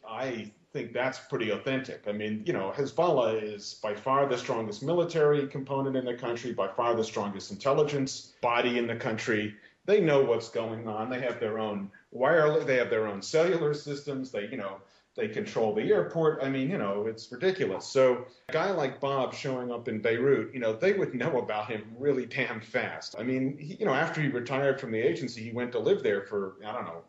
I think that's pretty authentic. I mean, Hezbollah is by far the strongest military component in the country, by far the strongest intelligence body in the country. They know what's going on. They have their own wireless, they have their own cellular systems. They control the airport. I mean, it's ridiculous. So a guy like Bob showing up in Beirut, they would know about him really damn fast. I mean, after he retired from the agency, he went to live there for, I don't know,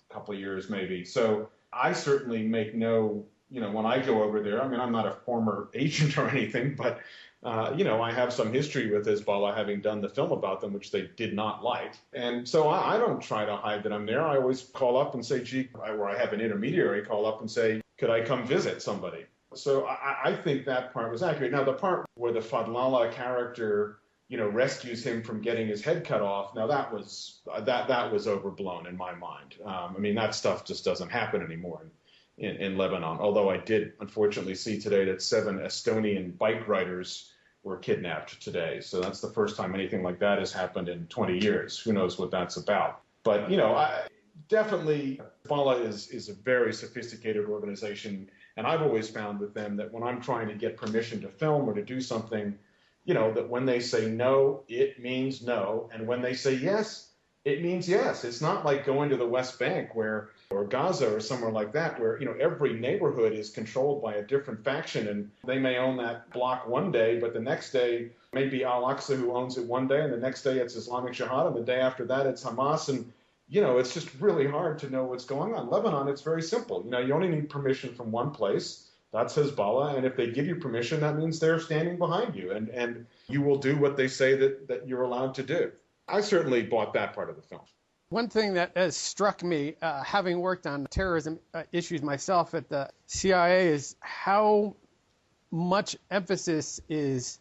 a couple of years maybe. So I certainly make no, when I go over there, I mean, I'm not a former agent or anything, but, I have some history with Hezbollah, having done the film about them, which they did not like. And so I don't try to hide that I'm there. I always call up and say, gee, or I have an intermediary call up and say, could I come visit somebody? So I think that part was accurate. Now, the part where the Fadlallah character, rescues him from getting his head cut off, now that was overblown in my mind. I mean, that stuff just doesn't happen anymore in Lebanon, although I did unfortunately see today that 7 Estonian bike riders were kidnapped today. So that's the first time anything like that has happened in 20 years. Who knows what that's about? But, definitely Hezbollah is a very sophisticated organization. And I've always found with them that when I'm trying to get permission to film or to do something, that when they say no, it means no. And when they say yes, it means yes. It's not like going to the West Bank or Gaza or somewhere like that, where, every neighborhood is controlled by a different faction, and they may own that block one day, but the next day maybe Al-Aqsa who owns it one day, and the next day it's Islamic Jihad, and the day after that it's Hamas, and, it's just really hard to know what's going on. Lebanon, it's very simple. You only need permission from one place. That's Hezbollah, and if they give you permission, that means they're standing behind you, and you will do what they say that you're allowed to do. I certainly bought that part of the film. One thing that has struck me, having worked on terrorism issues myself at the CIA, is how much emphasis is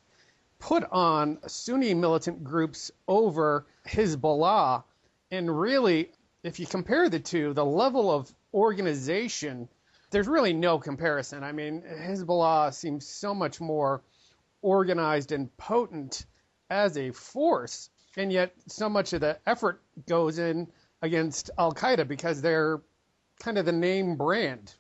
put on Sunni militant groups over Hezbollah. And really, if you compare the two, the level of organization, there's really no comparison. I mean, Hezbollah seems so much more organized and potent as a force. And yet so much of the effort goes in against Al-Qaeda because they're kind of the name brand.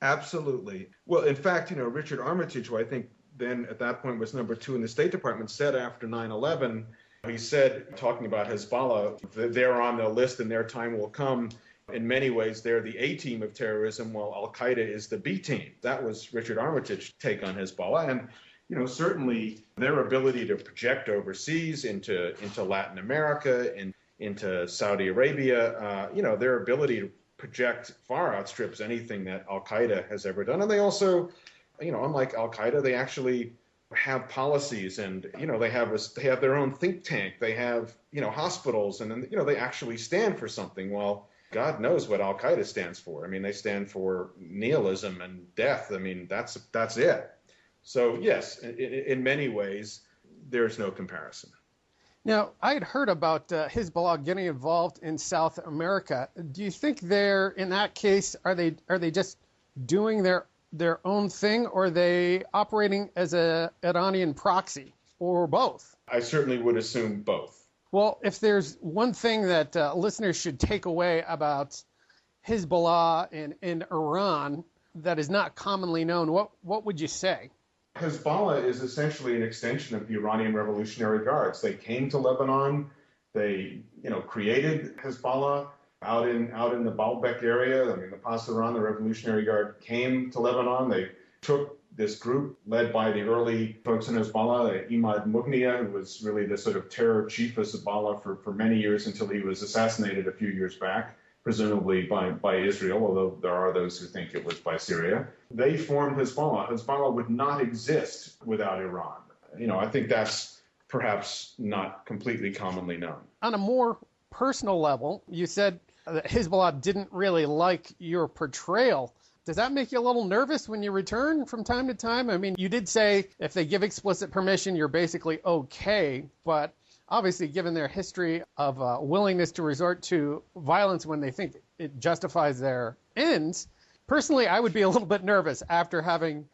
Absolutely. Well, in fact, Richard Armitage, who I think then at that point was number 2 in the State Department, said after 9/11, he said, talking about Hezbollah, they're on the list and their time will come. In many ways, they're the A team of terrorism, while Al-Qaeda is the B team. That was Richard Armitage's take on Hezbollah. And certainly their ability to project overseas into Latin America and into Saudi Arabia, their ability to project far outstrips anything that Al-Qaeda has ever done. And they also, unlike Al-Qaeda, they actually have policies, and they have their own think tank. They have hospitals, and then they actually stand for something. Well, God knows what Al-Qaeda stands for. I mean, they stand for nihilism and death. I mean, that's it. So, yes, in many ways, there's no comparison. Now, I had heard about Hezbollah getting involved in South America. Do you think they're, in that case, are they just doing their own thing, or are they operating as a Iranian proxy, or both? I certainly would assume both. Well, if there's one thing that listeners should take away about Hezbollah in Iran that is not commonly known, what would you say? Hezbollah is essentially an extension of the Iranian Revolutionary Guards. They came to Lebanon. They, created Hezbollah out in the Baalbek area. I mean, the Pasdaran, the Revolutionary Guard, came to Lebanon. They took this group led by the early folks in Hezbollah, Imad Mughniya, who was really the sort of terror chief of Hezbollah for many years until he was assassinated a few years back, presumably by Israel, although there are those who think it was by Syria. They formed Hezbollah. Hezbollah would not exist without Iran. I think that's perhaps not completely commonly known. On a more personal level, you said that Hezbollah didn't really like your portrayal. Does that make you a little nervous when you return from time to time? I mean, you did say if they give explicit permission, you're basically okay, but obviously, given their history of willingness to resort to violence when they think it justifies their ends, personally, I would be a little bit nervous after having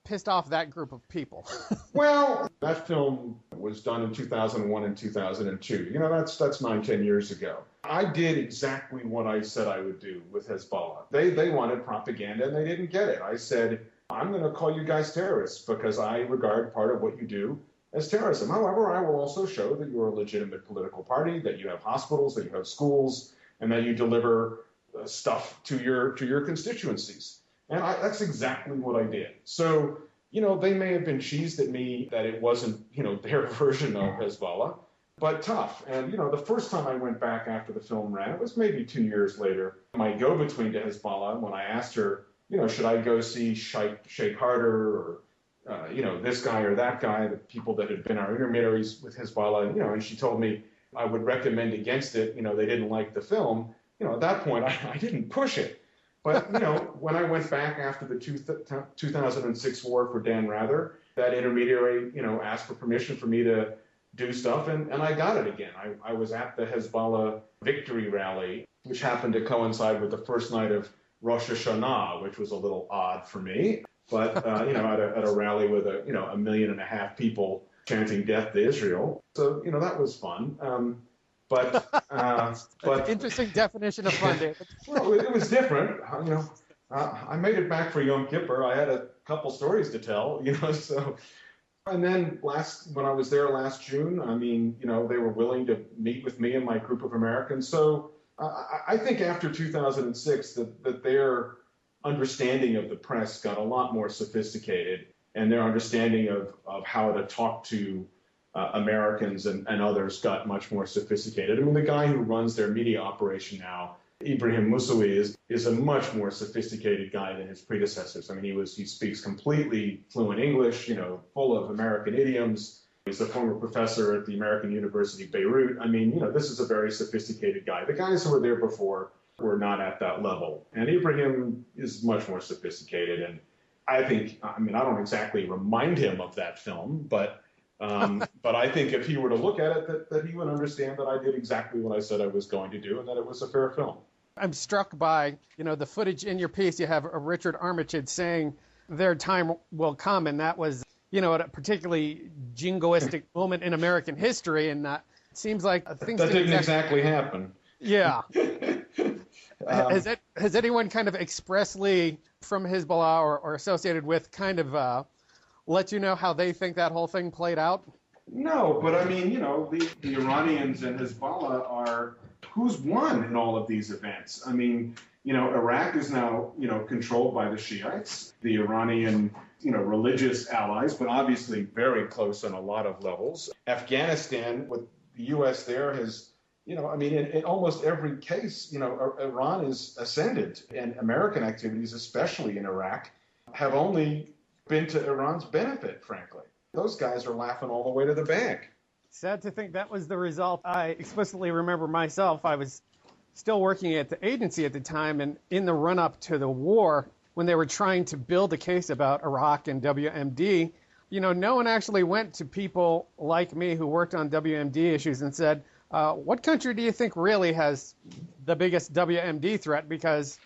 pissed off that group of people? Well, that film was done in 2001 and 2002. That's 9-10 years ago. I did exactly what I said I would do with Hezbollah. They wanted propaganda and they didn't get it. I said, I'm going to call you guys terrorists because I regard part of what you do as terrorism. However, I will also show that you're a legitimate political party, that you have hospitals, that you have schools, and that you deliver stuff to your constituencies. And that's exactly what I did. So, they may have been cheesed at me that it wasn't, their version of Hezbollah, but tough. And, the first time I went back after the film ran, it was maybe 2 years later, my go-between to Hezbollah, when I asked her, should I go see Sheikh Harder or, this guy or that guy, the people that had been our intermediaries with Hezbollah, and she told me I would recommend against it. They didn't like the film. At that point, I didn't push it. But, when I went back after the 2006 war for Dan Rather, that intermediary, asked for permission for me to do stuff, and I got it again. I was at the Hezbollah victory rally, which happened to coincide with the first night of Rosh Hashanah, which was a little odd for me. But, at a rally with a 1.5 million people chanting death to Israel. So, that was fun. But interesting definition of fun, David. Well, it was different. I made it back for Yom Kippur. I had a couple stories to tell, so. And then when I was there last June, they were willing to meet with me and my group of Americans. So I think after 2006 that their understanding of the press got a lot more sophisticated, and their understanding of how to talk to Americans and others got much more sophisticated. The guy who runs their media operation now, Ibrahim Moussaoui, is a much more sophisticated guy than his predecessors. He speaks completely fluent English, full of American idioms. He's a former professor at the American University Beirut. This is a very sophisticated guy. The guys who were there before were not at that level. And Ibrahim is much more sophisticated. And I think, I don't exactly remind him of that film, but I think if he were to look at it, that he would understand that I did exactly what I said I was going to do and that it was a fair film. I'm struck by, the footage in your piece. You have Richard Armitage saying their time will come, and that was, at a particularly jingoistic moment in American history, and it seems like things that didn't exactly happen. Yeah. Has anyone kind of expressly from Hezbollah or associated with kind of let you know how they think that whole thing played out? No, but the Iranians and Hezbollah are who's won in all of these events. Iraq is now, controlled by the Shiites, the Iranian, religious allies, but obviously very close on a lot of levels. Afghanistan, with the U.S. there has, in almost every case, Iran is ascended, and American activities, especially in Iraq, have only been to Iran's benefit, frankly. Those guys are laughing all the way to the bank. Sad to think that was the result. I explicitly remember myself, I was still working at the agency at the time, and in the run-up to the war, when they were trying to build a case about Iraq and WMD, no one actually went to people like me who worked on WMD issues and said, what country do you think really has the biggest WMD threat? Because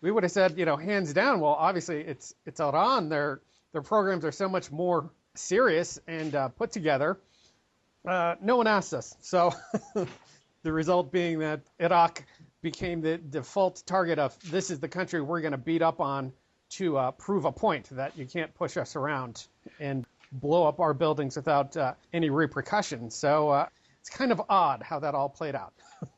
we would have said, hands down, well, obviously it's Iran. Their programs are so much more serious and put together. No one asked us. So the result being that Iraq became the default target of this is the country we're going to beat up on to prove a point that you can't push us around and blow up our buildings without any repercussions. So it's kind of odd how that all played out.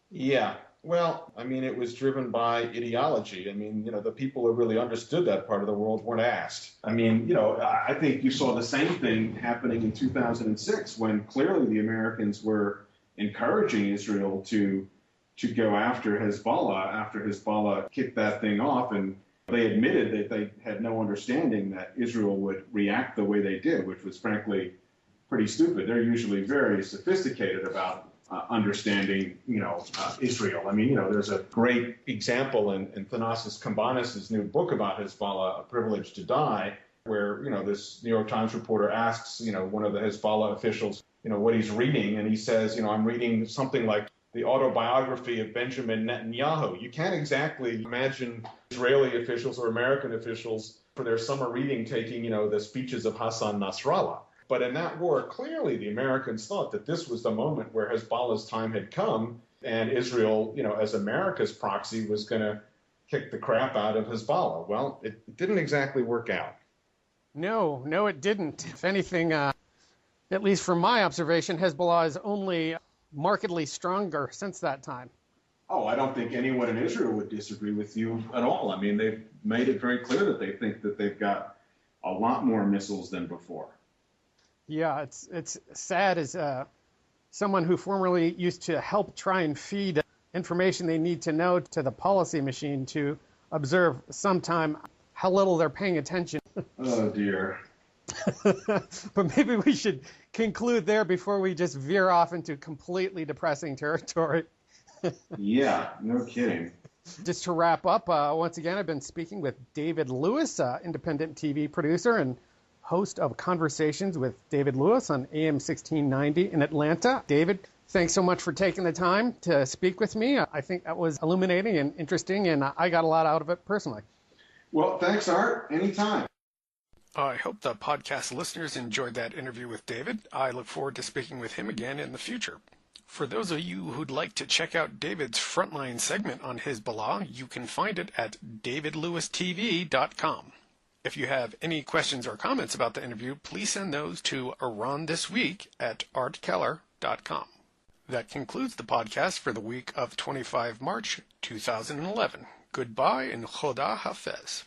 Yeah. Well, it was driven by ideology. The people who really understood that part of the world weren't asked. I think you saw the same thing happening in 2006 when clearly the Americans were encouraging Israel to go after Hezbollah kicked that thing off, and they admitted that they had no understanding that Israel would react the way they did, which was frankly pretty stupid. They're usually very sophisticated about understanding, Israel. There's a great example in Thanasis Kambanis' new book about Hezbollah, A Privilege to Die, where, this New York Times reporter asks, one of the Hezbollah officials, what he's reading, and he says, I'm reading something like the autobiography of Benjamin Netanyahu. You can't exactly imagine Israeli officials or American officials for their summer reading taking, the speeches of Hassan Nasrallah. But in that war, clearly the Americans thought that this was the moment where Hezbollah's time had come, and Israel, as America's proxy, was going to kick the crap out of Hezbollah. Well, it didn't exactly work out. No, it didn't. If anything, at least from my observation, Hezbollah is only markedly stronger since that time. Oh, I don't think anyone in Israel would disagree with you at all. I mean, they've made it very clear that they think that they've got a lot more missiles than before. Yeah, it's sad as someone who formerly used to help try and feed information they need to know to the policy machine to observe sometime how little they're paying attention. Oh, dear. But maybe we should conclude there before we just veer off into completely depressing territory. Yeah, no kidding. Just to wrap up, once again, I've been speaking with David Lewis, independent TV producer and host of Conversations with David Lewis on AM 1690 in Atlanta. David, thanks so much for taking the time to speak with me. I think that was illuminating and interesting, and I got a lot out of it personally. Well, thanks, Art. Anytime. I hope the podcast listeners enjoyed that interview with David. I look forward to speaking with him again in the future. For those of you who'd like to check out David's Frontline segment on Hezbollah, you can find it at davidlewistv.com. If you have any questions or comments about the interview, please send those to IranThisWeek@artkeller.com. That concludes the podcast for the week of 25 March 2011. Goodbye and Khoda Hafez.